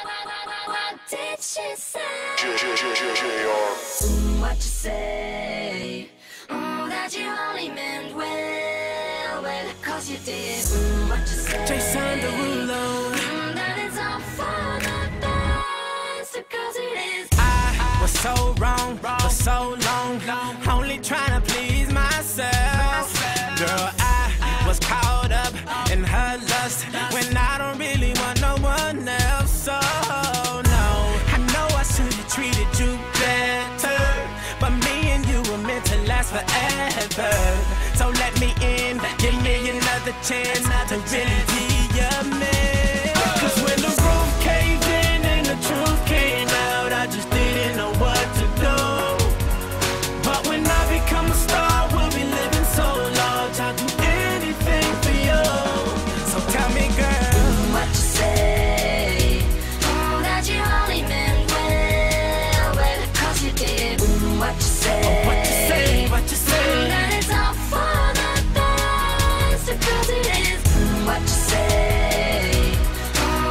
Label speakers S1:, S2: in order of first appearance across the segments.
S1: What did she say?
S2: What you say? That you only meant well, well, cause you did. What you say?
S3: Jason Derulo.
S2: That it's all for the best, because it is.
S3: I was so wrong for so long, only trying to please myself. Girl, I was caught up in her lust when I don't really want no one else. So no, I know I should have treated you better, but me and you were meant to last forever. So let me in, give me another chance to really be your man. Cause when the roof caved in and the truth came out, I just didn't know what to do. But when I become a star, we'll be living so large, I'll do anything for you. So tell me, girl,
S2: what you say? That you only meant well, well, cause you did. What you say?
S3: what you say, what you say?
S2: That it's all for the best, because it is. What you say?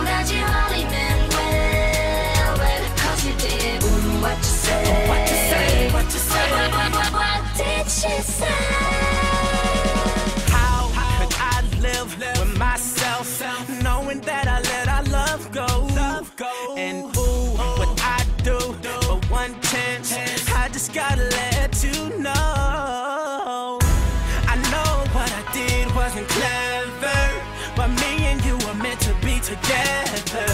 S2: That you only meant well, well, cause you did. What you say?
S3: What you say, what you say?
S2: What did she say?
S3: How could I live with myself, knowing that I let our love go? And ooh, what I do for one chance, I just gotta let you know. I know what I did wasn't clever, but me and you were meant to be together.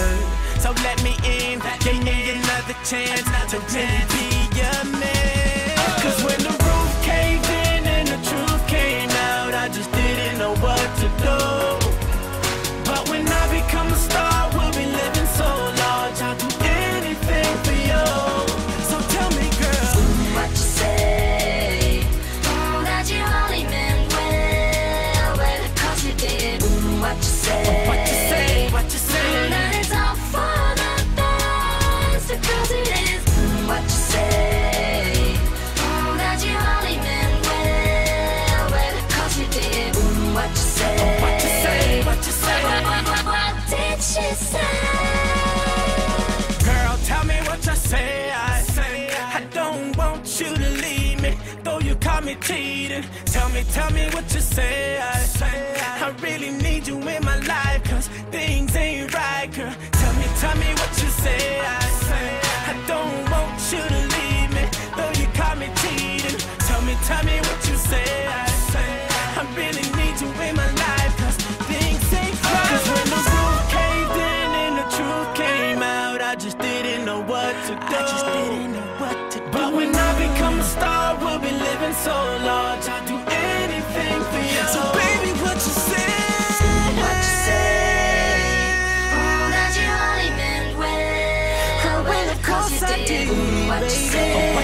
S3: So let me in, give me another chance to really be your man. Cause when the roof caved in and the truth came out, I just didn't know what to do. But when I become a star, we'll be living so large, I'll do anything for you. So tell me, girl,
S2: What you say? That you only meant well, well, cause you did. What you say?
S3: what you say, what you say?
S2: That it's all for the best, because it is. What you say? That you only meant well, well, cause you did. What you say?
S3: What you say, what you say?
S2: What did she say?
S3: Girl, tell me what you say. I don't want you to leave me, though you caught me cheating. Tell me what you say. I really need you in my life, cause things ain't right, girl. Tell me what you say. I don't want you to leave me, though you caught me cheating. Tell me what you say. I really need you in my life, cause things ain't right. Cause when the roof caved in and the truth came out, I just didn't know what to do. But when I become a star, we'll be living so large, I'll do anything for you. So baby, what you say?
S2: What you say? That you only meant well, well, of course you did. What you say?